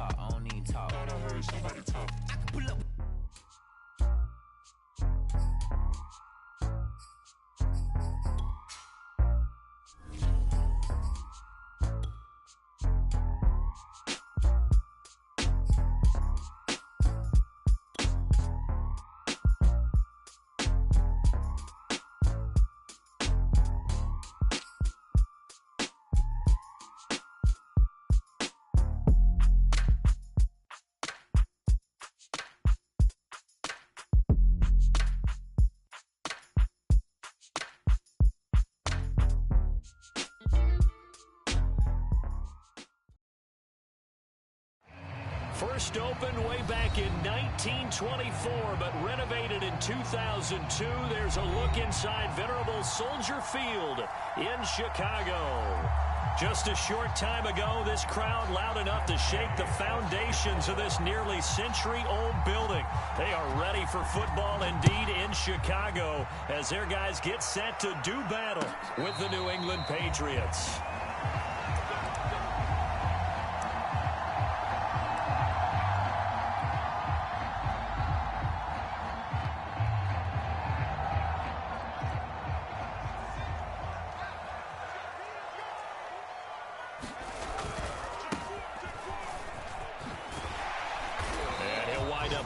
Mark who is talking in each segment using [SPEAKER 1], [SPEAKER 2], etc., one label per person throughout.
[SPEAKER 1] talk, I don't need talk. I don't heard somebody talk. I can pull up.
[SPEAKER 2] First opened way back in 1924, but renovated in 2002. There's a look inside venerable Soldier Field in Chicago. Just a short time ago, this crowd loud enough to shake the foundations of this nearly century-old building. They are ready for football indeed in Chicago as their guys get set to do battle with the New England Patriots.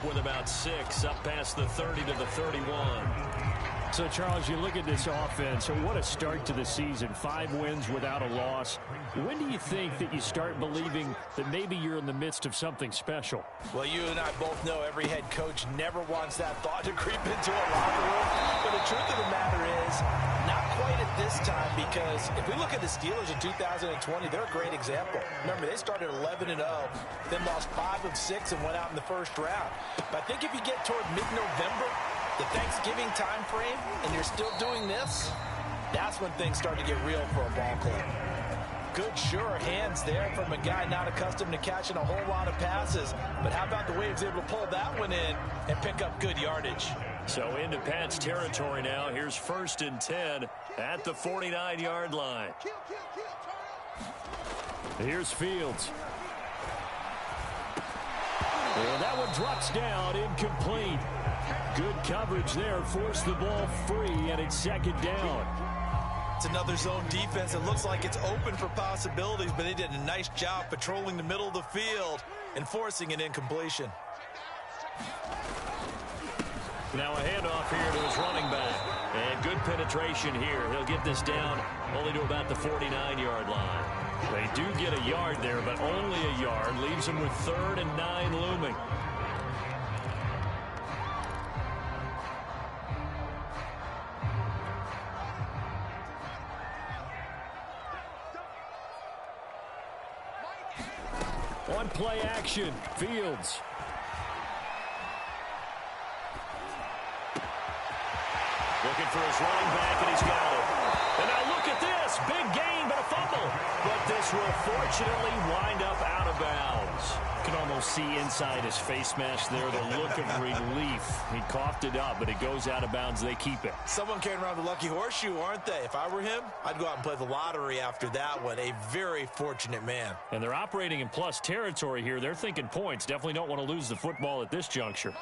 [SPEAKER 2] With about 6 up past the 30 to the 31.
[SPEAKER 3] So, Charles, you look at this offense, and what a start to the season. 5 wins without a loss. When do you think that you start believing that maybe you're in the midst of something special?
[SPEAKER 4] Well, you and I both know every head coach never wants that thought to creep into a locker room. But the truth of the matter is, not quite at this time, because if we look at the Steelers in 2020, they're a great example. Remember, they started 11-0, then lost 5 of 6 and went out in the first round. But I think if you get toward mid-November, the Thanksgiving time frame, and you're still doing this, that's when things start to get real for a ball club. Good, sure hands there from a guy not accustomed to catching a whole lot of passes. But how about the way he was able to pull that one in and pick up good yardage?
[SPEAKER 2] So into Pat's territory now. Here's 1st and 10 at the 49-yard line.
[SPEAKER 3] Here's Fields. And that one drops down, incomplete. Good coverage there, forced the ball free, and it's 2nd down.
[SPEAKER 4] It's another zone defense. It looks like it's open for possibilities, but they did a nice job patrolling the middle of the field and forcing an incompletion.
[SPEAKER 2] Now a handoff here to his running back. And good penetration here. He'll get this down only to about the 49-yard line. They do get a yard there, but only a yard. Leaves them with 3rd and 9 looming. On play action, Fields. Looking for his running back, and he's got it. And now look at this. Big gain, but a fumble. But this will fortunately wind up out of bounds. You can almost see inside his face mask there the look of relief. He coughed it up, but it goes out of bounds. They keep it.
[SPEAKER 4] Someone carrying around the lucky horseshoe, aren't they? If I were him, I'd go out and play the lottery after that one. A very fortunate man.
[SPEAKER 3] And they're operating in plus territory here. They're thinking points. Definitely don't want to lose the football at this juncture.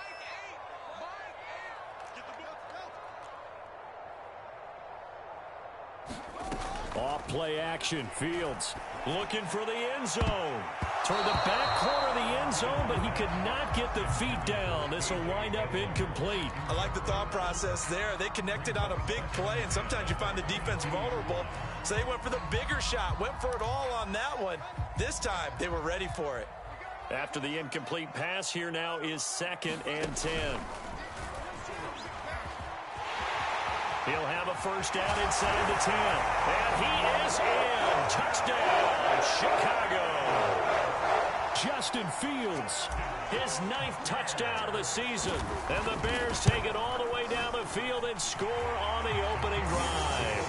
[SPEAKER 3] Off play action, Fields looking for the end zone. Toward the back corner of the end zone, but he could not get the feet down. This will wind up incomplete.
[SPEAKER 4] I like the thought process there. They connected on a big play, and sometimes you find the defense vulnerable. So they went for the bigger shot, went for it all on that one. This time, they were ready for it.
[SPEAKER 2] After the incomplete pass, here now is 2nd and 10. He'll have a first down inside the 10. And he is in. Touchdown, Chicago.
[SPEAKER 3] Justin Fields.
[SPEAKER 2] His 9th touchdown of the season. And the Bears take it all the way down the field and score on the opening drive.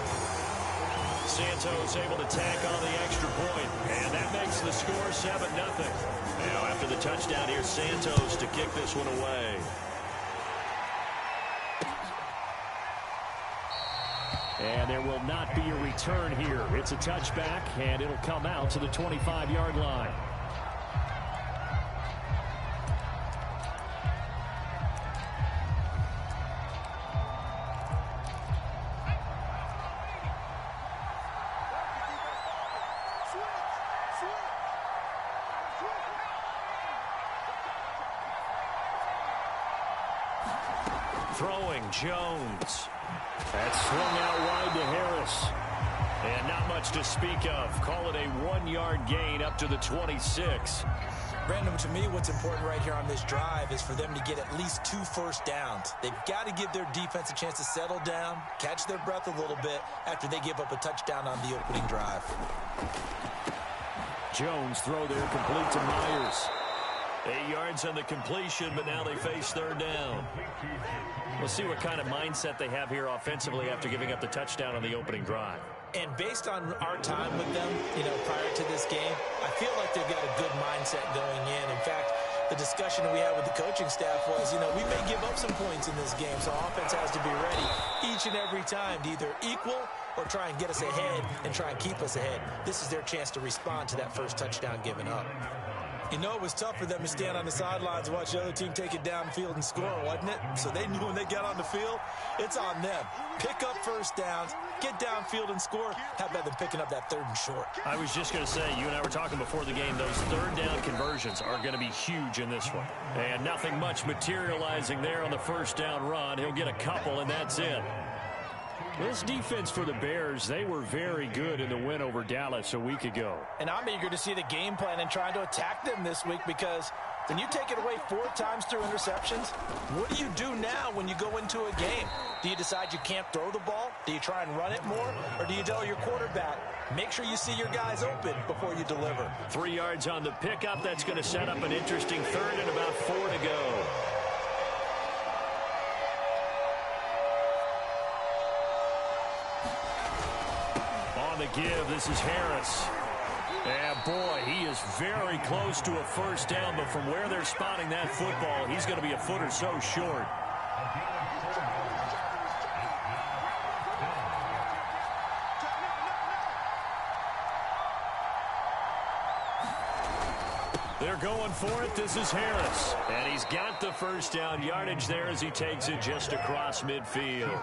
[SPEAKER 2] Santos able to tack on the extra point. And that makes the score 7-0. Now after the touchdown, here's Santos to kick this one away.
[SPEAKER 3] And there will not be a return here. It's a touchback, and it'll come out to the 25-yard line.
[SPEAKER 2] Throwing, Jones. That's swung out wide to Harris. And not much to speak of. Call it a 1-yard gain up to the 26.
[SPEAKER 4] Brandon, to me, what's important right here on this drive is for them to get at least 2 first downs. They've got to give their defense a chance to settle down, catch their breath a little bit after they give up a touchdown on the opening drive.
[SPEAKER 2] Jones throw there complete to Myers. 8 yards on the completion, but now they face third down. We'll see what kind of mindset they have here offensively after giving up the touchdown on the opening drive.
[SPEAKER 4] And based on our time with them, prior to this game, I feel like they've got a good mindset going in. In fact, the discussion we had with the coaching staff was, we may give up some points in this game, so offense has to be ready each and every time to either equal or try and get us ahead and try and keep us ahead. This is their chance to respond to that first touchdown given up. It was tough for them to stand on the sidelines and watch the other team take it downfield and score, wasn't it? So they knew when they got on the field, it's on them. Pick up first downs, get downfield and score. How about them picking up that 3rd and short?
[SPEAKER 2] I was just going to say, you and I were talking before the game, those 3rd down conversions are going to be huge in this one. And nothing much materializing there on the first down run. He'll get a couple, and that's it. This defense for the Bears, they were very good in the win over Dallas a week ago.
[SPEAKER 4] And I'm eager to see the game plan and trying to attack them this week, because when you take it away 4 times through interceptions, what do you do now when you go into a game? Do you decide you can't throw the ball? Do you try and run it more? Or do you tell your quarterback, make sure you see your guys open before you deliver?
[SPEAKER 2] 3 yards on the pickup. That's going to set up an interesting 3rd and about 4 to go. The give. This is Harris. And boy, he is very close to a first down, but from where they're spotting that football, he's going to be a foot or so short. They're going for it. This is Harris. And he's got the first down yardage there as he takes it just across midfield.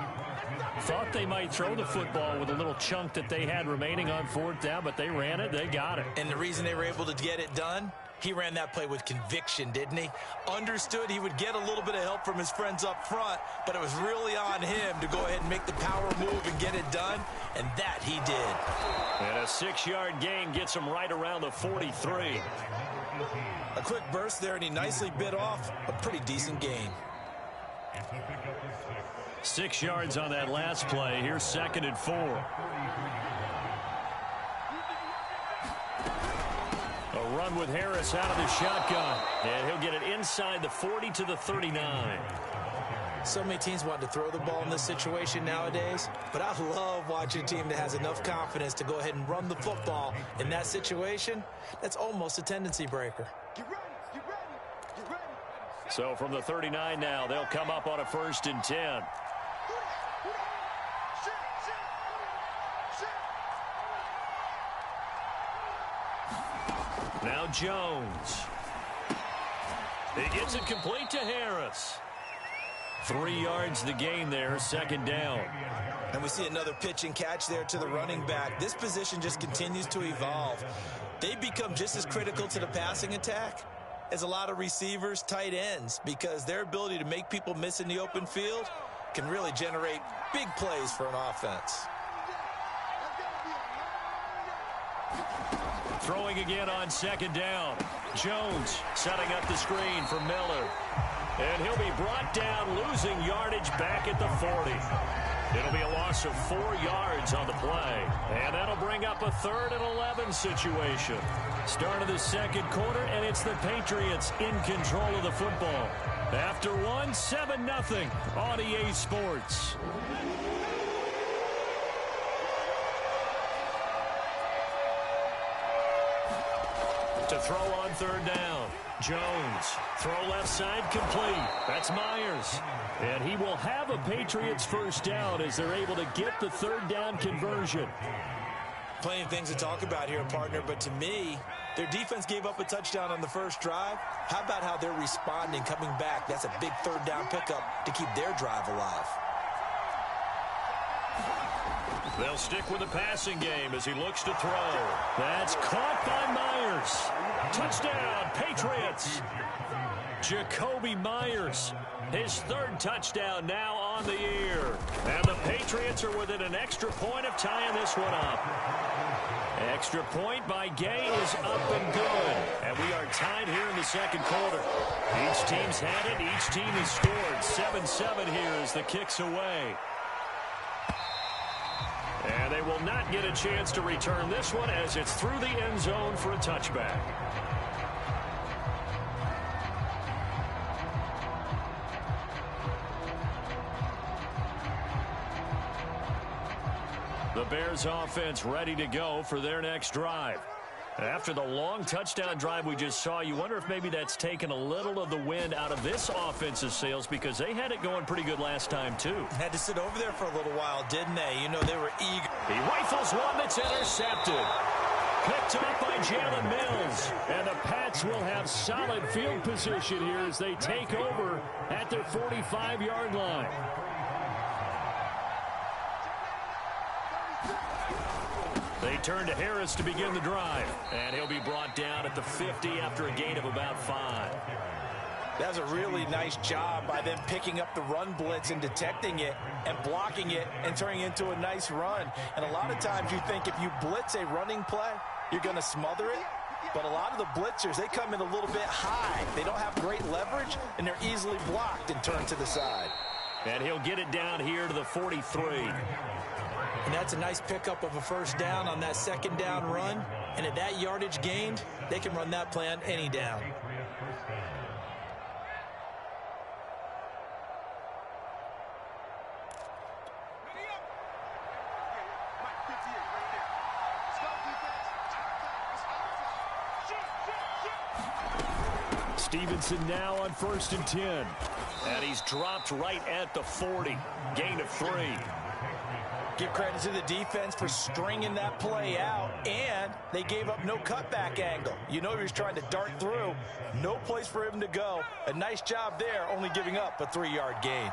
[SPEAKER 2] Thought they might throw the football with a little chunk that they had remaining on 4th down, but they ran it. They got it.
[SPEAKER 4] And the reason they were able to get it done, he ran that play with conviction, didn't he? Understood he would get a little bit of help from his friends up front, but it was really on him to go ahead and make the power move and get it done, and that he did.
[SPEAKER 2] And a 6-yard gain gets him right around the 43.
[SPEAKER 4] A quick burst there, and he nicely bit off a pretty decent gain.
[SPEAKER 2] 6 yards on that last play. Here's 2nd and 4. A run with Harris out of the shotgun. And he'll get it inside the 40 to the 39.
[SPEAKER 4] So many teams want to throw the ball in this situation nowadays, but I love watching a team that has enough confidence to go ahead and run the football in that situation. That's almost a tendency breaker.
[SPEAKER 2] So from the 39 now, they'll come up on a 1st and 10. Now Jones. He gets it complete to Harris. 3 yards the gain there, 2nd down.
[SPEAKER 4] And we see another pitch and catch there to the running back. This position just continues to evolve. They become just as critical to the passing attack as a lot of receivers, tight ends, because their ability to make people miss in the open field can really generate big plays for an offense.
[SPEAKER 2] Throwing again on 2nd down. Jones setting up the screen for Miller. And he'll be brought down, losing yardage back at the 40. It'll be a loss of 4 yards on the play. And that'll bring up a 3rd and 11 situation. Start of the 2nd quarter, and it's the Patriots in control of the football. After one, 7-0 on EA Sports. To throw on 3rd down. Jones, throw left side complete. That's Myers. And he will have a Patriots first down as they're able to get the 3rd down conversion.
[SPEAKER 4] Plenty of things to talk about here, partner, but to me, their defense gave up a touchdown on the first drive. How about how they're responding, coming back? That's a big 3rd down pickup to keep their drive alive.
[SPEAKER 2] They'll stick with the passing game as he looks to throw. That's caught by Myers. Touchdown, Patriots. Jacoby Myers, his third touchdown now on the year. And the Patriots are within an extra point of tying this one up. Extra point by Gay is up and good. And we are tied here in the second quarter. Each team's had it. Each team has scored. 7-7 here as the kick's away. And they will not get a chance to return this one as it's through the end zone for a touchback. The Bears offense ready to go for their next drive. After the long touchdown drive we just saw, you wonder if maybe that's taken a little of the wind out of this offensive sails because they had it going pretty good last time too.
[SPEAKER 4] Had to sit over there for a little while, didn't they? You know, they were eager.
[SPEAKER 2] He rifles one that's intercepted. Picked up by Jalen Mills. And the Pats will have solid field position here as they take over at their 45-yard line. They turn to Harris to begin the drive. And he'll be brought down at the 50 after a gain of about 5.
[SPEAKER 4] That's a really nice job by them picking up the run blitz and detecting it and blocking it and turning it into a nice run. And a lot of times you think if you blitz a running play, you're going to smother it. But a lot of the blitzers, they come in a little bit high. They don't have great leverage, and they're easily blocked and turned to the side.
[SPEAKER 2] And he'll get it down here to the 43.
[SPEAKER 4] And that's a nice pickup of a first down on that second down run. And at that yardage gained, they can run that play on any down.
[SPEAKER 2] Stevenson now on 1st and 10. And he's dropped right at the 40. Gain of 3.
[SPEAKER 4] Give credit to the defense for stringing that play out, and they gave up no cutback angle. You know he was trying to dart through. No place for him to go. A nice job there, only giving up a 3-yard gain.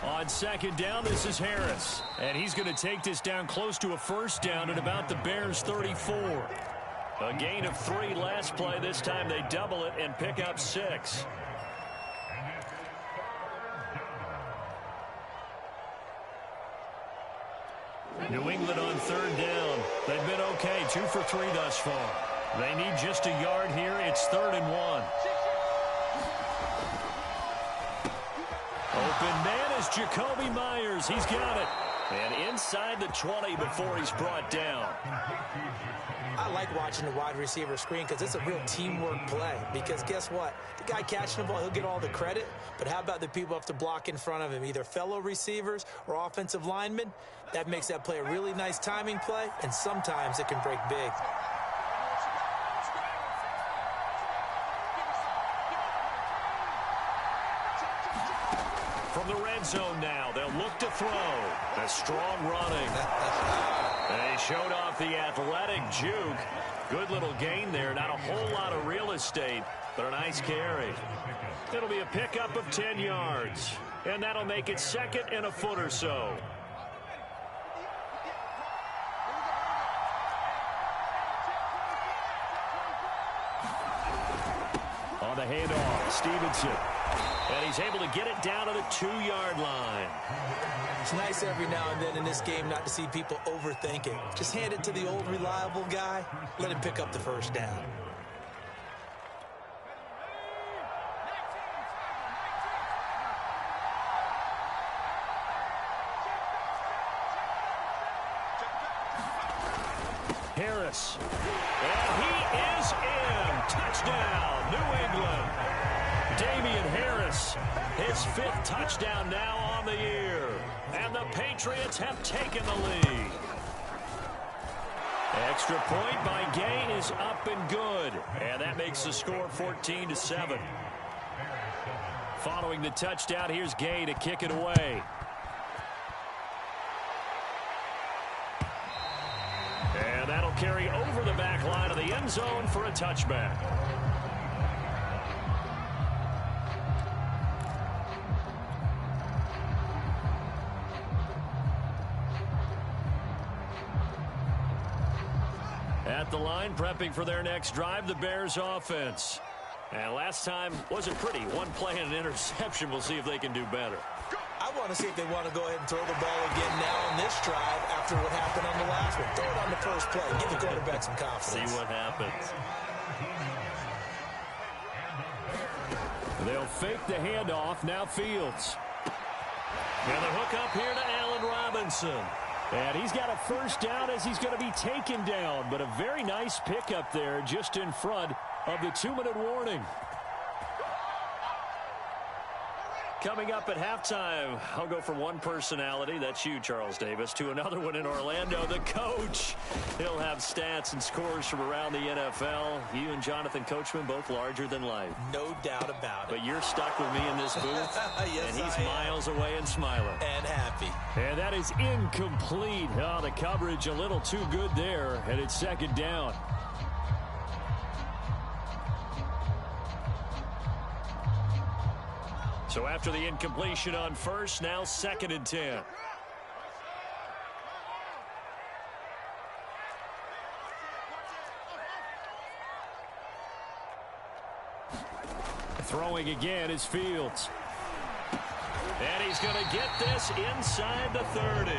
[SPEAKER 2] On second down, this is Harris. And he's going to take this down close to a first down at about the Bears' 34. A gain of 3 last play. This time they double it and pick up 6. New England on third down. They've been okay, 2 for 3 thus far. They need just a yard here. It's 3rd and 1. Open man is Jacoby Myers. He's got it. And inside the 20 before he's brought down.
[SPEAKER 5] I like watching the wide receiver screen because it's a real teamwork play. Because guess what? The guy catching the ball, he'll get all the credit. But how about the people who have to block in front of him, either fellow receivers or offensive linemen? That makes that play a really nice timing play, and sometimes it can break big.
[SPEAKER 2] From the red zone now, they'll look to throw. A strong running. They showed off the athletic juke. Good little gain there. Not a whole lot of real estate, but a nice carry. It'll be a pickup of 10 yards. And that'll make it 2nd and a foot or so. On the handoff, Stevenson. And he's able to get it down to the 2-yard line.
[SPEAKER 5] It's nice every now and then in this game not to see people overthink it. Just hand it to the old reliable guy. Let him pick up the first down.
[SPEAKER 2] Harris. And he is in. Touchdown, New England. Damian Harris, his 5th touchdown now on the year. And the Patriots have taken the lead. Extra point by Gay is up and good. And that makes the score 14-7. Following the touchdown, here's Gay to kick it away. And that'll carry over the back line of the end zone for a touchback. At the line, prepping for their next drive, the Bears offense. And last time wasn't pretty. One play and an interception. We'll see if they can do better.
[SPEAKER 5] I want to see if they want to go ahead and throw the ball again now on this drive after what happened on the last one. Throw it on the first play. Give the quarterback some confidence.
[SPEAKER 2] See what happens. They'll fake the handoff. Now Fields. And the hook up here to Allen Robinson. And he's got a first down as he's going to be taken down. But a very nice pickup there just in front of the 2-minute warning. Coming up at halftime, I'll go from one personality, that's you, Charles Davis, to another one in Orlando, the coach. He'll have stats and scores from around the NFL. You and Jonathan Coachman, both larger than life.
[SPEAKER 5] No doubt about it.
[SPEAKER 2] But you're stuck with me in this booth,
[SPEAKER 5] yes,
[SPEAKER 2] and he's miles away and smiling.
[SPEAKER 5] And happy.
[SPEAKER 2] And that is incomplete. Oh, the coverage a little too good there, and it's second down. So after the incompletion on first, now 2nd and 10. Throwing again is Fields. And he's going to get this inside the 30.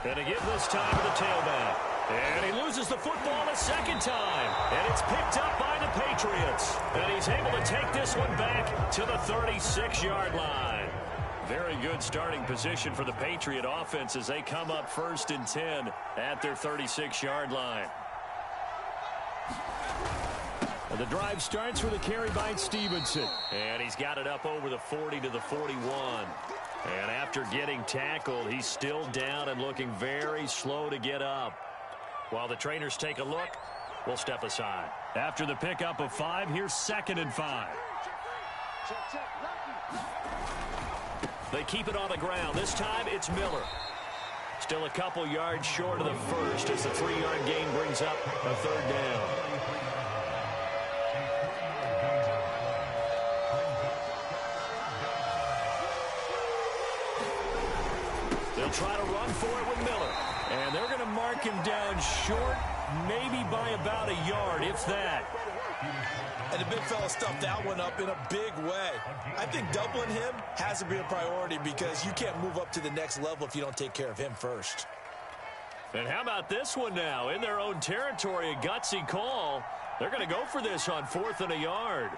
[SPEAKER 2] And to give this time to the tailback. And he loses the football a second time. And it's picked up by the Patriots. And he's able to take this one back to the 36-yard line. Very good starting position for the Patriot offense as they come up 1st and 10 at their 36-yard line. And the drive starts with a carry by Stevenson. And he's got it up over the 40 to the 41. And after getting tackled, he's still down and looking very slow to get up. While the trainers take a look, we'll step aside. After the pickup of 5, here's 2nd and 5. They keep it on the ground. This time it's Miller. Still a couple yards short of the first as the 3-yard gain brings up a 3rd down. They'll try to run for it with Miller. And they're going to mark him down short, maybe by about a yard, if that.
[SPEAKER 5] And the big fella stuffed that one up in a big way. I think doubling him has to be a priority because you can't move up to the next level if you don't take care of him first.
[SPEAKER 2] And how about this one now? In their own territory, a gutsy call. They're going to go for this on 4th and a yard.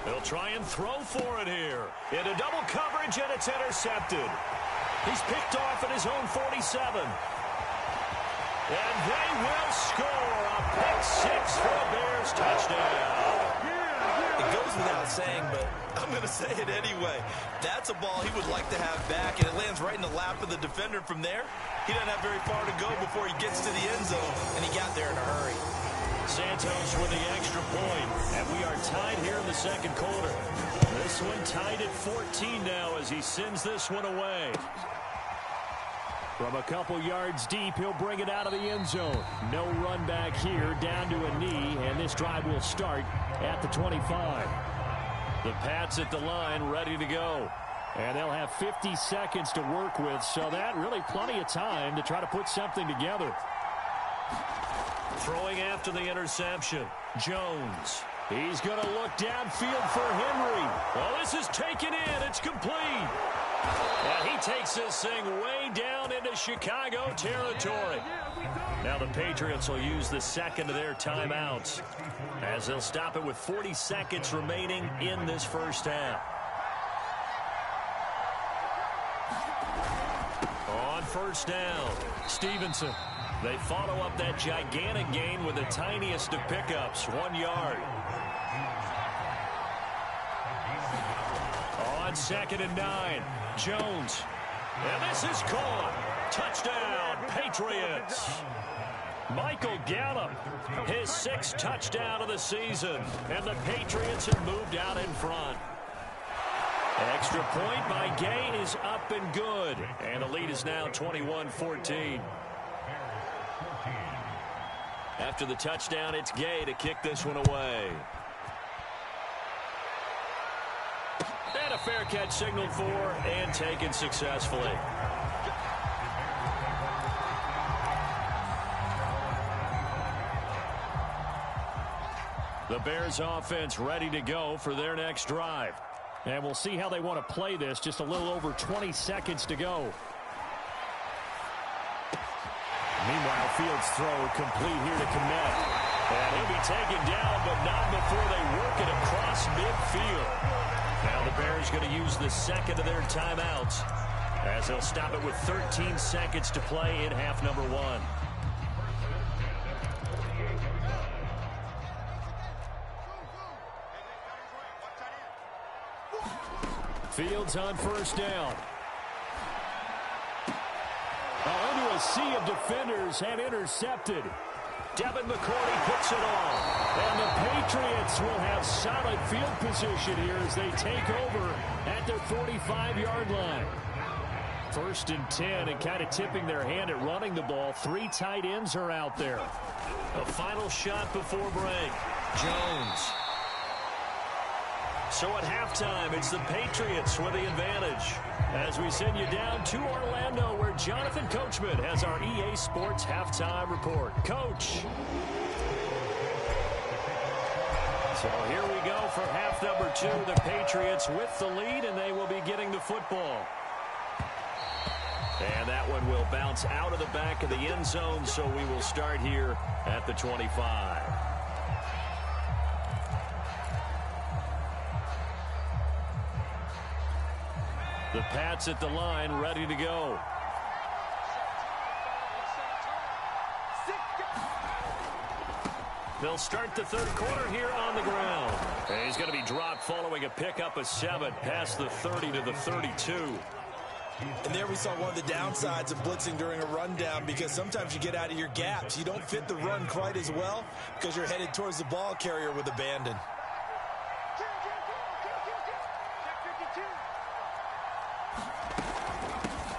[SPEAKER 2] They'll try and throw for it here. Into double coverage, and it's intercepted. He's picked off at his own 47. And they will score a pick-6 for a Bears touchdown.
[SPEAKER 5] It goes without saying, but I'm going to say it anyway. That's a ball he would like to have back, and it lands right in the lap of the defender from there. He doesn't have very far to go before he gets to the end zone, and he got there in a hurry.
[SPEAKER 2] Santos with the extra point, and we are tied here in the 2nd quarter. This one tied at 14 now as he sends this one away. From a couple yards deep, he'll bring it out of the end zone. No run back here, down to a knee, and this drive will start at the 25. The Pats at the line, ready to go. And they'll have 50 seconds to work with, so that really plenty of time to try to put something together. Throwing after the interception, Jones. He's going to look downfield for Henry. Well, this is taken in. It's complete. And he takes this thing way down into Chicago territory. Now the Patriots will use the 2nd of their timeouts as they'll stop it with 40 seconds remaining in this first half. On 1st down, Stevenson. They follow up that gigantic gain with the tiniest of pickups, 1 yard. On 2nd and 9, Jones. And this is caught. Touchdown, Patriots. Michael Gallup, his 6th touchdown of the season. And the Patriots have moved out in front. Extra point by Gay is up and good. And the lead is now 21-14. After the touchdown, it's Gay to kick this one away. fair catch signaled for and taken successfully. The Bears offense ready to go for their next drive.
[SPEAKER 3] And we'll see how they want to play this. Just a little over 20 seconds to go. Meanwhile, Fields' throw complete here to Kmet.
[SPEAKER 2] And he'll be taken down, but not before they work it across midfield. Now the Bears going to use the second of their timeouts as they'll stop it with 13 seconds to play in half number 1.
[SPEAKER 3] Fields on first down. Into a sea of defenders and intercepted.
[SPEAKER 2] Devin McCourty puts it on.
[SPEAKER 3] And the Patriots will have solid field position here as they take over at their 45-yard line. 1st and 10, and kind of tipping their hand at running the ball. 3 tight ends are out there.
[SPEAKER 2] A final shot before break. Jones. So at halftime, it's the Patriots with the advantage. As we send you down to Orlando, where Jonathan Coachman has our EA Sports halftime report. Coach. So here we go for half number 2. The Patriots with the lead, and they will be getting the football. And that one will bounce out of the back of the end zone, so we will start here at the 25. The Pats at the line, ready to go. They'll start the third quarter here on the ground. And he's going to be dropped following a pickup of 7 past the 30 to the 32.
[SPEAKER 4] And there we saw one of the downsides of blitzing during a rundown, because sometimes you get out of your gaps. You don't fit the run quite as well because you're headed towards the ball carrier with abandon.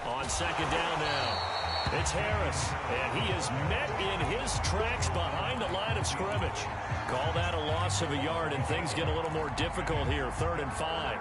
[SPEAKER 2] On second down now, it's Harris, and he is met in his tracks behind the line of scrimmage. Call that a loss of a yard, and things get a little more difficult here. 3rd and 5.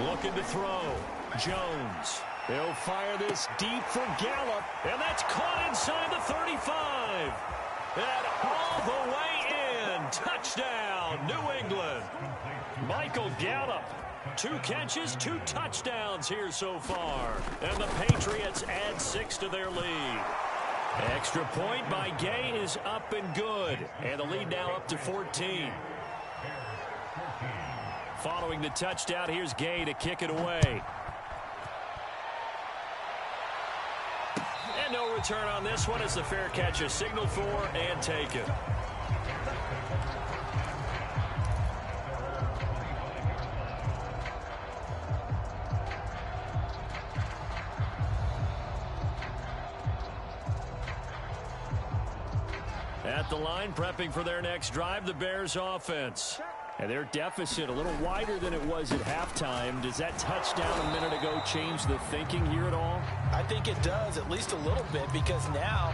[SPEAKER 2] Looking to throw. Jones. He'll fire this deep for Gallup, and that's caught inside the 35. And all the way in. Touchdown, New England. Michael Gallup. 2 catches, 2 touchdowns here so far. And the Patriots add 6 to their lead. Extra point by Gay is up and good. And the lead now up to 14. Following the touchdown, here's Gay to kick it away. And no return on this one as the fair catch is signaled for and taken. At the line, prepping for their next drive, the Bears offense. And their deficit a little wider than it was at halftime. Does that touchdown a minute ago change the thinking here at all?
[SPEAKER 4] I think it does, at least a little bit, because now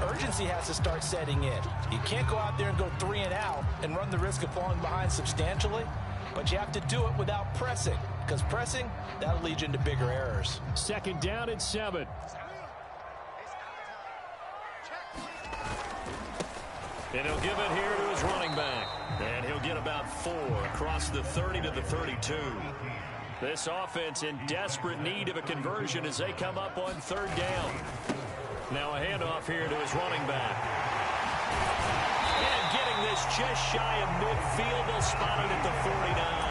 [SPEAKER 4] urgency has to start setting in. You can't go out there and go 3 and out and run the risk of falling behind substantially, but you have to do it without pressing, because pressing, that'll lead you into bigger errors.
[SPEAKER 3] 2nd down and 7.
[SPEAKER 2] And he'll give it here to his running back. And he'll get about 4 across the 30 to the 32. This offense in desperate need of a conversion as they come up on 3rd down. Now a handoff here to his running back. And getting this just shy of midfield. They'll spot it at the 49.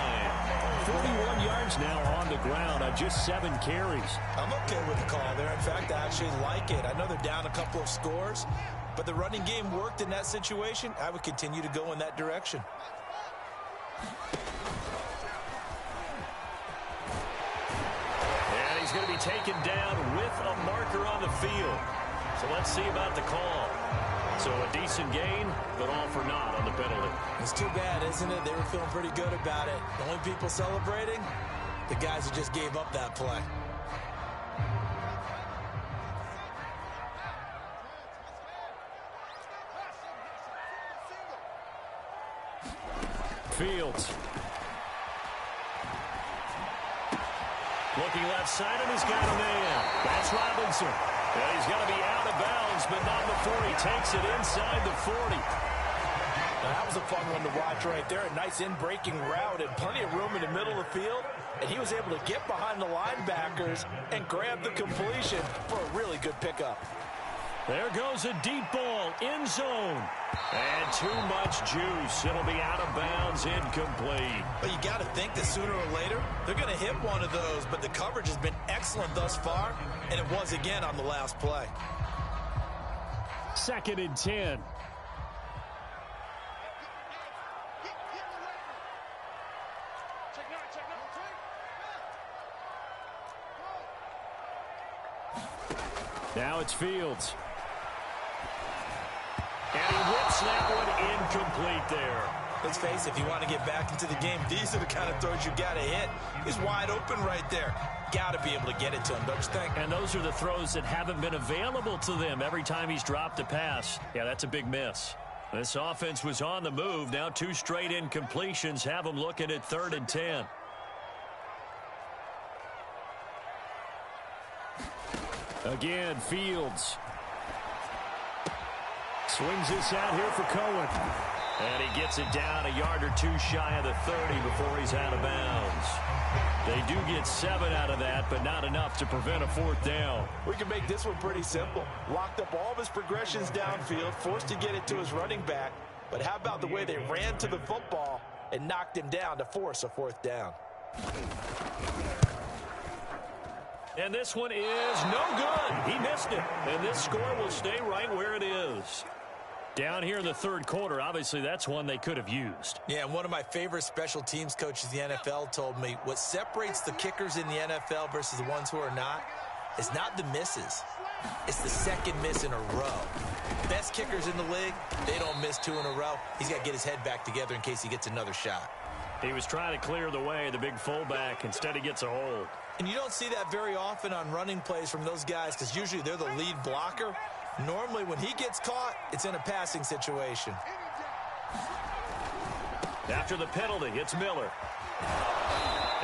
[SPEAKER 3] 41 yards now on the ground on just 7 carries.
[SPEAKER 4] I'm okay with the call there. In fact, I actually like it. I know they're down a couple of scores, but the running game worked in that situation. I would continue to go in that direction.
[SPEAKER 2] And he's going to be taken down with a marker on the field. So let's see about the call. So a decent gain, but all for naught on the penalty.
[SPEAKER 5] It's too bad, isn't it? They were feeling pretty good about it. The only people celebrating, the guys who just gave up that play.
[SPEAKER 3] Fields.
[SPEAKER 2] Looking left side, and he's got a man. That's Robinson. Yeah, he's got to be out of bounds, but not before he takes it inside the 40.
[SPEAKER 4] Now, that was a fun one to watch right there. A nice in-breaking route and plenty of room in the middle of the field. And he was able to get behind the linebackers and grab the completion for a really good pickup.
[SPEAKER 2] There goes a deep ball, end zone. And too much juice. It'll be out of bounds, incomplete.
[SPEAKER 5] But you got to think that sooner or later, they're going to hit one of those. But the coverage has been excellent thus far, and it was again on the last play.
[SPEAKER 3] 2nd and 10. Now it's Fields.
[SPEAKER 2] And he whips that one incomplete there.
[SPEAKER 5] Let's face it, if you want to get back into the game, these are the kind of throws you got to hit. He's wide open right there. Got to be able to get it to him, don't you think?
[SPEAKER 2] And those are the throws that haven't been available to them every time he's dropped a pass. Yeah, that's a big miss. This offense was on the move. Now 2 straight incompletions have them looking at 3rd and 10.
[SPEAKER 3] Again, Fields. Swings this out here for Cohen.
[SPEAKER 2] And he gets it down a yard or 2 shy of the 30 before he's out of bounds. They do get 7 out of that, but not enough to prevent a 4th down.
[SPEAKER 4] We can make this one pretty simple. Locked up all of his progressions downfield, forced to get it to his running back. But how about the way they ran to the football and knocked him down to force a 4th down?
[SPEAKER 2] And this one is no good. He missed it. And this score will stay right where it is. Down here in the 3rd quarter, obviously that's one they could have used.
[SPEAKER 5] Yeah, and one of my favorite special teams coaches in the NFL told me what separates the kickers in the NFL versus the ones who are not is not the misses. It's the 2nd miss in a row. Best kickers in the league, they don't miss 2 in a row. He's got to get his head back together in case he gets another shot.
[SPEAKER 2] He was trying to clear the way, the big fullback. Instead, he gets a hold.
[SPEAKER 5] And you don't see that very often on running plays from those guys because usually they're the lead blocker. Normally, when he gets caught, it's in a passing situation.
[SPEAKER 2] After the penalty, it's Miller.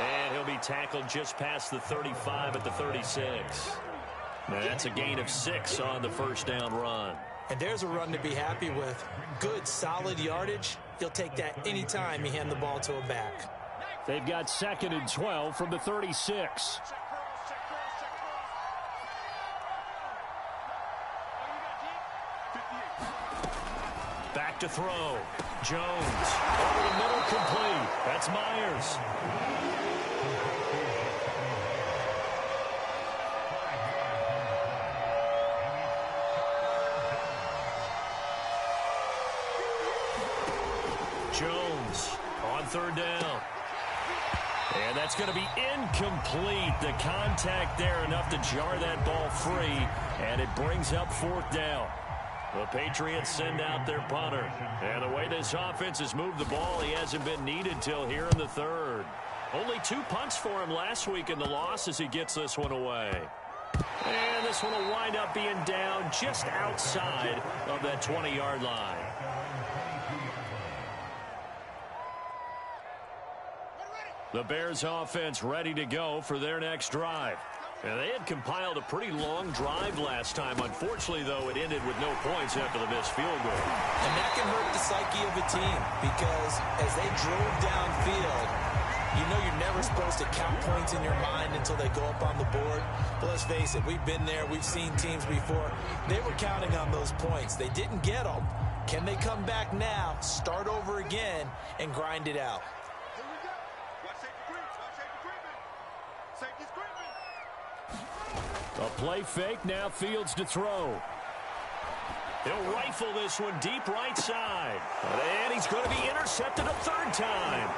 [SPEAKER 2] And he'll be tackled just past the 35 at the 36. That's a gain of 6 on the 1st down run.
[SPEAKER 5] And there's a run to be happy with. Good, solid yardage. He'll take that anytime you hand the ball to a back.
[SPEAKER 3] They've got 2nd and 12 from the 36.
[SPEAKER 2] Back to throw. Jones. Over the middle, complete. That's Myers. Jones on 3rd down. And that's going to be incomplete. The contact there enough to jar that ball free. And it brings up 4th down. The Patriots send out their punter. And the way this offense has moved the ball, he hasn't been needed till here in the 3rd. Only 2 punts for him last week in the loss as he gets this one away. And this one will wind up being down just outside of that 20-yard line. The Bears offense ready to go for their next drive. And they had compiled a pretty long drive last time. Unfortunately, though, it ended with no points after the missed field goal.
[SPEAKER 5] And that can hurt the psyche of a team because as they drove downfield, you know you're never supposed to count points in your mind until they go up on the board. But let's face it, we've been there. We've seen teams before. They were counting on those points. They didn't get them. Can they come back now, start over again, and grind it out?
[SPEAKER 3] A play fake, now Fields to throw.
[SPEAKER 2] He'll rifle this one deep right side. And he's going to be intercepted a 3rd time.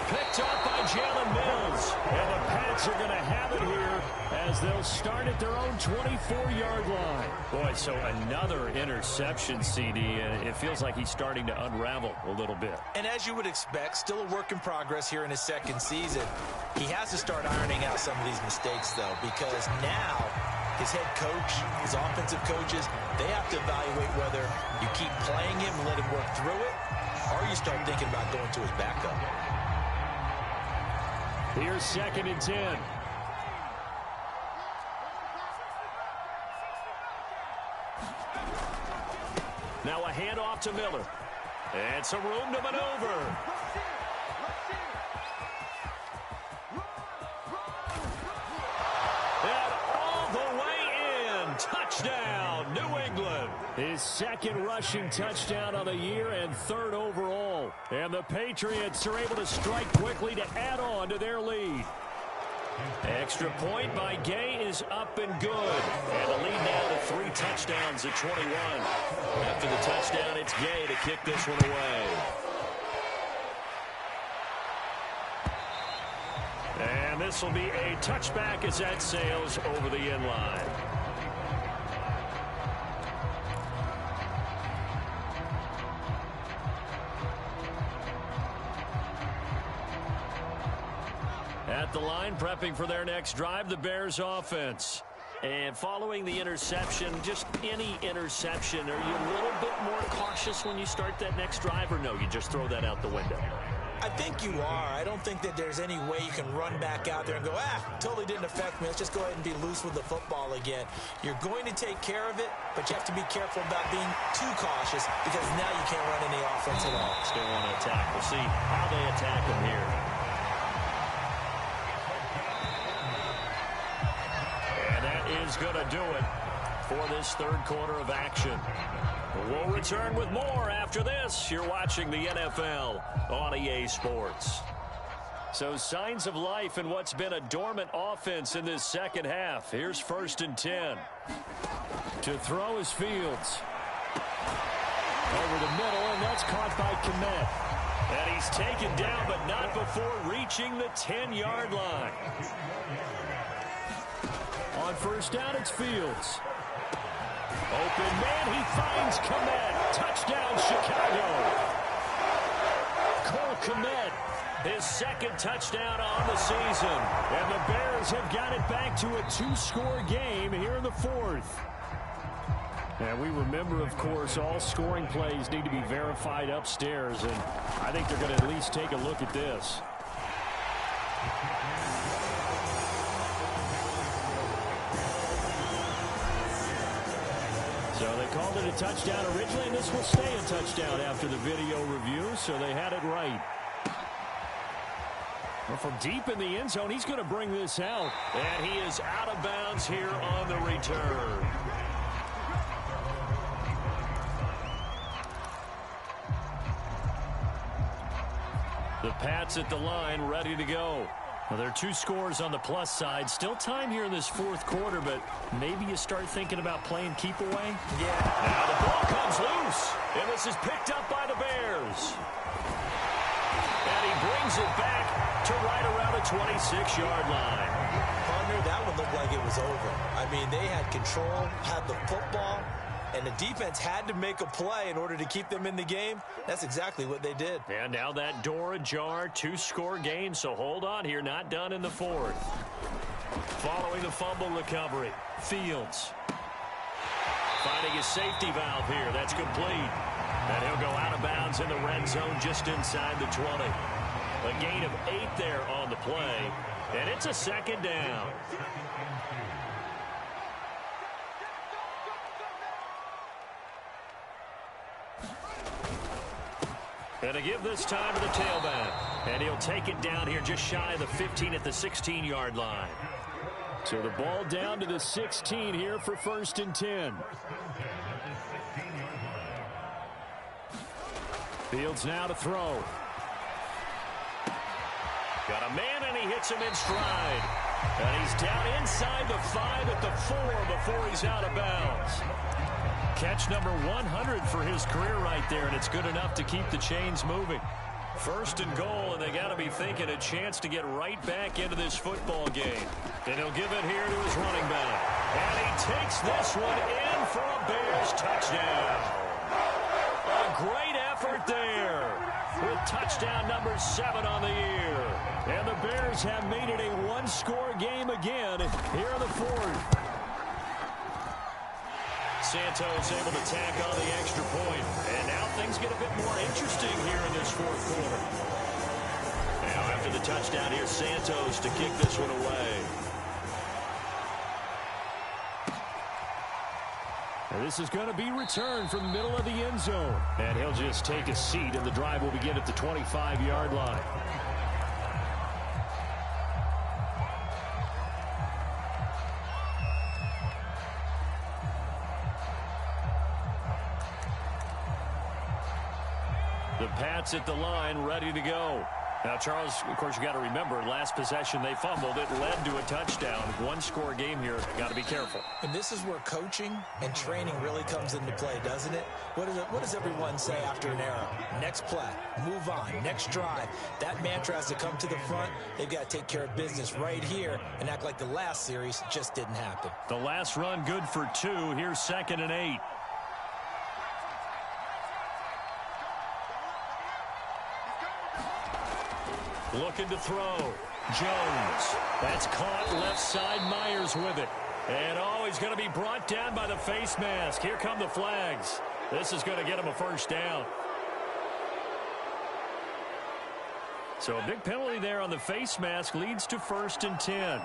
[SPEAKER 3] Picked off by Jalen Mills. And the Pats are going to have it here as they'll start at their own 24-yard line. Boy, so another interception, CD, and it feels like he's starting to unravel a little bit.
[SPEAKER 4] And as you would expect, still a work in progress here in his second season. He has to start ironing out some of these mistakes, though, because now his head coach, his offensive coaches, they have to evaluate whether you keep playing him and let him work through it, or you start thinking about going to his backup.
[SPEAKER 3] Here's 2nd and 10. Now a handoff to Miller. And some room to maneuver. And all the way in. Touchdown, New England. His second rushing touchdown of the year and third overall. And the Patriots are able to strike quickly to add on to their lead. Extra point by Gay is up and good. And the lead now to 3 touchdowns at 21. After the touchdown, it's Gay to kick this one away. And this will be a touchback as that sails over the end line. At the line, prepping for their next drive, the Bears offense. And following the interception, just any interception, are you a little bit more cautious when you start that next drive, or no, you just throw that out the window?
[SPEAKER 5] I think you are. I don't think that there's any way you can run back out there and go, totally didn't affect me. Let's just go ahead and be loose with the football again. You're going to take care of it, but you have to be careful about being too cautious because now you can't run any offense at all.
[SPEAKER 3] Still want to attack. We'll see how they attack him here. Is going to do it for this third quarter of action. We'll return with more after this. You're watching the NFL on EA Sports. So signs of life in what's been a dormant offense in this second half. Here's 1st and 10. To throw is Fields. Over the middle, and that's caught by Kmet. And he's taken down, but not before reaching the 10-yard line. On 1st down, it's Fields. Open man, he finds Kmet. Touchdown, Chicago. Cole Kmet, his 2nd touchdown on the season. And the Bears have got it back to a 2-score game here in the 4th. And we remember, of course, all scoring plays need to be verified upstairs. And I think they're going to at least take a look at this. So they called it a touchdown originally, and this will stay a touchdown after the video review, so they had it right. Well, from deep in the end zone, he's going to bring this out. And he is out of bounds here on the return. The Pats at the line, ready to go. Well, there are 2 scores on the plus side. Still time here in this 4th quarter, but maybe you start thinking about playing keep away. Yeah. Now the ball comes loose, and this is picked up by the Bears. And he brings it back to right around the 26-yard line.
[SPEAKER 5] Partner, that one looked like it was over. I mean, they had control, had the football, and the defense had to make a play in order to keep them in the game. That's exactly what they did.
[SPEAKER 3] And now that door ajar, 2-score game, so hold on here, not done in the 4th. Following the fumble recovery, Fields finding his safety valve here. That's complete. And he'll go out of bounds in the red zone just inside the 20. A gain of 8 there on the play, and it's a 2nd down. And to give this time to the tailback. And he'll take it down here just shy of the 15 at the 16-yard line. So the ball down to the 16 here for 1st and 10. Fields now to throw. Got a man, and he hits him in stride. And he's down inside the 5 at the 4 before he's out of bounds. Catch number 100 for his career right there, and it's good enough to keep the chains moving. First and goal, and they got to be thinking a chance to get right back into this football game. And he'll give it here to his running back. And he takes this one in for a Bears touchdown. A great effort there with touchdown number 7 on the year. And the Bears have made it a one-score game again here in the fourth. Santos able to tack on the extra point. And now things get a bit more interesting here in this fourth quarter. Now after the touchdown, here's Santos to kick this one away. And this is going to be returned from the middle of the end zone. And he'll just take a seat, and the drive will begin at the 25-yard line. The Pats at the line, ready to go. Now, Charles, of course, you got to remember, last possession they fumbled. It led to a touchdown. One-score game here. Got to be careful.
[SPEAKER 5] And this is where coaching and training really comes into play, doesn't it? What does everyone say after an error? Next play, move on, next drive. That mantra has to come to the front. They've got to take care of business right here and act like the last series just didn't happen.
[SPEAKER 3] The last run good for 2. Here's 2nd and 8. Looking to throw. Jones. That's caught left side. Myers with it. And he's going to be brought down by the face mask. Here come the flags. This is going to get him a first down. So a big penalty there on the face mask leads to 1st and 10.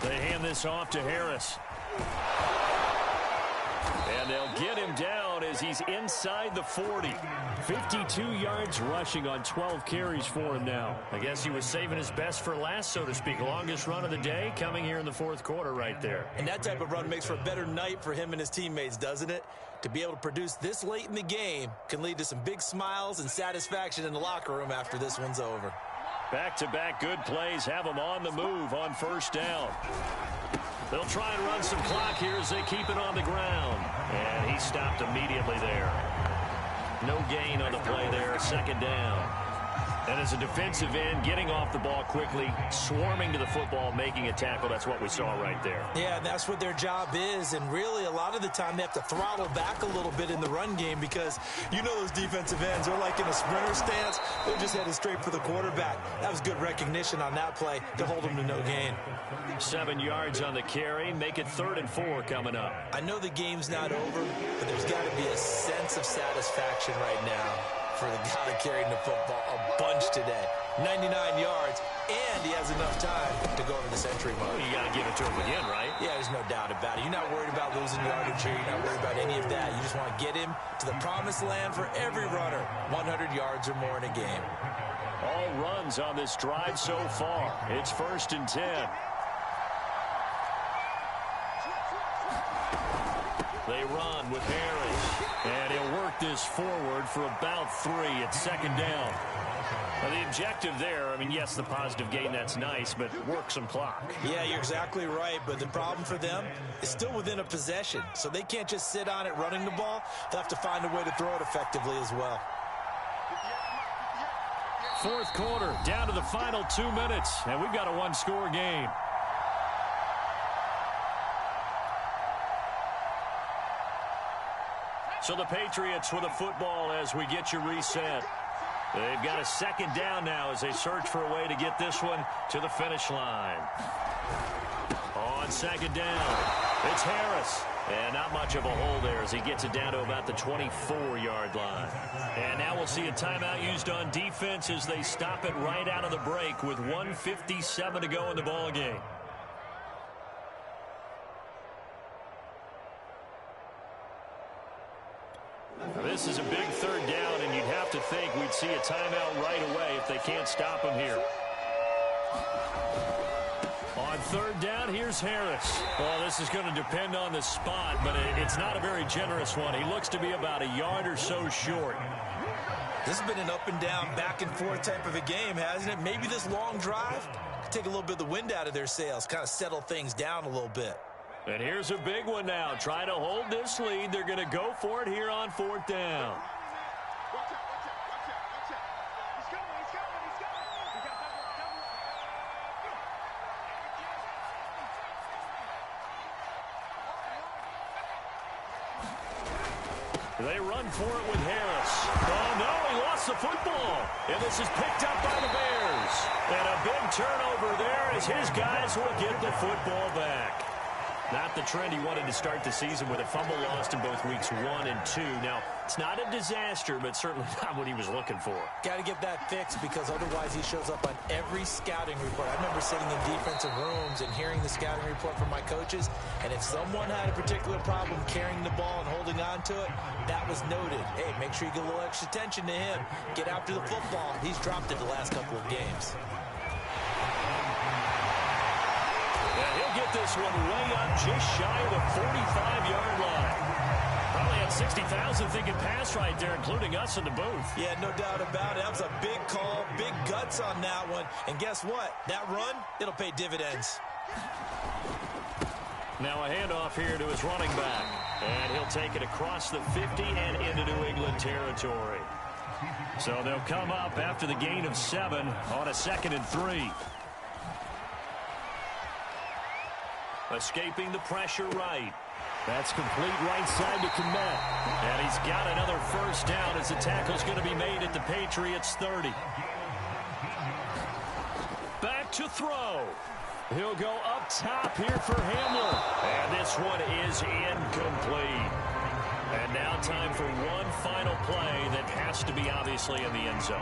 [SPEAKER 3] They hand this off to Harris. And they'll get him down as he's inside the 40. 52 yards rushing on 12 carries for him now. I guess he was saving his best for last, so to speak. Longest run of the day coming here in the fourth quarter right there.
[SPEAKER 5] And that type of run makes for a better night for him and his teammates, doesn't it? To be able to produce this late in the game can lead to some big smiles and satisfaction in the locker room after this one's over.
[SPEAKER 3] Back-to-back good plays have them on the move on 1st down. They'll try and run some clock here as they keep it on the ground. And he stopped immediately there. No gain on the play there, 2nd down. And as a defensive end, getting off the ball quickly, swarming to the football, making a tackle, that's what we saw right there.
[SPEAKER 5] Yeah, and that's what their job is. And really, a lot of the time, they have to throttle back a little bit in the run game because you know those defensive ends are like in a sprinter stance. They're just headed straight for the quarterback. That was good recognition on that play to hold them to no gain.
[SPEAKER 3] 7 yards on the carry. Make it 3rd and 4 coming up.
[SPEAKER 5] I know the game's not over, but there's got to be a sense of satisfaction right now for the guy carrying the football a bunch today. 99 yards, and he has enough time to go into the century mode.
[SPEAKER 3] Well, you got to give it to him again, right?
[SPEAKER 5] Yeah, there's no doubt about it. You're not worried about losing yardage here. You're not worried about any of that. You just want to get him to the promised land for every runner. 100 yards or more in a game.
[SPEAKER 3] All runs on this drive so far. It's 1st and 10. They run with Harris. And he'll work this forward for about 3 at 2nd down. Now the objective there, I mean, yes, the positive gain, that's nice, but work some clock.
[SPEAKER 5] Yeah, you're exactly right. But the problem for them is still within a possession. So they can't just sit on it running the ball. They'll have to find a way to throw it effectively as well.
[SPEAKER 3] Fourth quarter, down to the final 2 minutes. And we've got a one-score game. So the Patriots with a football as we get you reset. They've got a 2nd down now as they search for a way to get this one to the finish line. On 2nd down, it's Harris. And not much of a hole there as he gets it down to about the 24-yard line. And now we'll see a timeout used on defense as they stop it right out of the break with 1:57 to go in the ball game. This is a big 3rd down, and you'd have to think we'd see a timeout right away if they can't stop him here. On 3rd down, here's Harris. Well, this is going to depend on the spot, but it's not a very generous one. He looks to be about a yard or so short.
[SPEAKER 5] This has been an up and down, back and forth type of a game, hasn't it? Maybe this long drive
[SPEAKER 4] take a little bit of the wind out of their sails, kind of settle things down a little bit.
[SPEAKER 2] And here's a big one now. Trying to hold this lead. They're going to go for it here on 4th down. They run for it with Harris. Oh, no, he lost the football. And this is picked up by the Bears. And a big turnover there as his guys will get the football back. Not the trend he wanted to start the season with a fumble lost in both weeks 1 and 2. Now, it's not a disaster, but certainly not what he was looking for.
[SPEAKER 5] Got to get that fixed because otherwise he shows up on every scouting report. I remember sitting in defensive rooms and hearing the scouting report from my coaches, and if someone had a particular problem carrying the ball and holding on to it, that was noted. Hey, make sure you get a little extra attention to him. Get after the football. He's dropped it the last couple of games.
[SPEAKER 2] Yeah, he'll get this one way up just shy of the 45-yard line. Probably had 60,000 thinking pass right there, including us in the booth.
[SPEAKER 4] Yeah, no doubt about it. That was a big call, big guts on that one. And guess what? That run, it'll pay dividends.
[SPEAKER 2] Now a handoff here to his running back. And he'll take it across the 50 and into New England territory. So they'll come up after the gain of 7 on a 2nd and 3. Escaping the pressure right.
[SPEAKER 3] That's complete right side to Kmet.
[SPEAKER 2] And he's got another first down as the tackle's going to be made at the Patriots 30. Back to throw.
[SPEAKER 3] He'll go up top here for Hamler.
[SPEAKER 2] And this one is incomplete. And now time for one final play that has to be obviously in the end zone.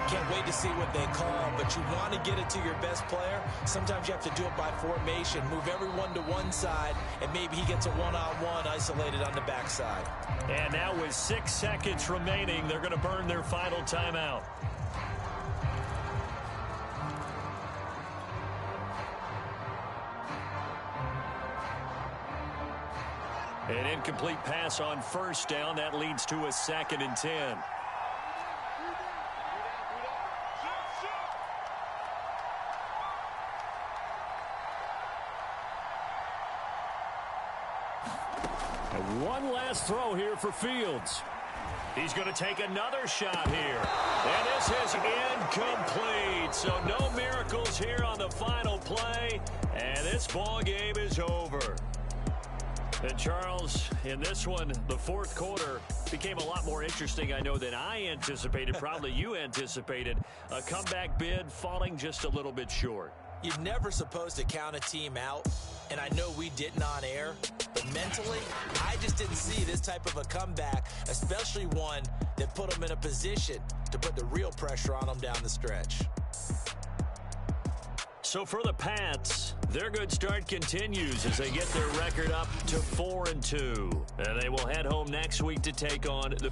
[SPEAKER 5] Can't wait to see what they call, but you want to get it to your best player. Sometimes you have to do it by formation. Move everyone to one side, and maybe he gets a one-on-one isolated on the backside.
[SPEAKER 2] And now with 6 seconds remaining, they're going to burn their final timeout. An incomplete pass on first down. That leads to a 2nd and 10.
[SPEAKER 3] And one last throw here for Fields.
[SPEAKER 2] He's going to take another shot here. And this is incomplete. So no miracles here on the final play. And this ball game is over. And Charles, in this one, the 4th quarter became a lot more interesting, I know, than I anticipated. Probably you anticipated. A comeback bid falling just a little bit short.
[SPEAKER 5] You're never supposed to count a team out, and I know we didn't on air, but mentally, I just didn't see this type of a comeback, especially one that put them in a position to put the real pressure on them down the stretch.
[SPEAKER 2] So for the Pats, their good start continues as they get their record up to 4-2. And they will head home next week to take on the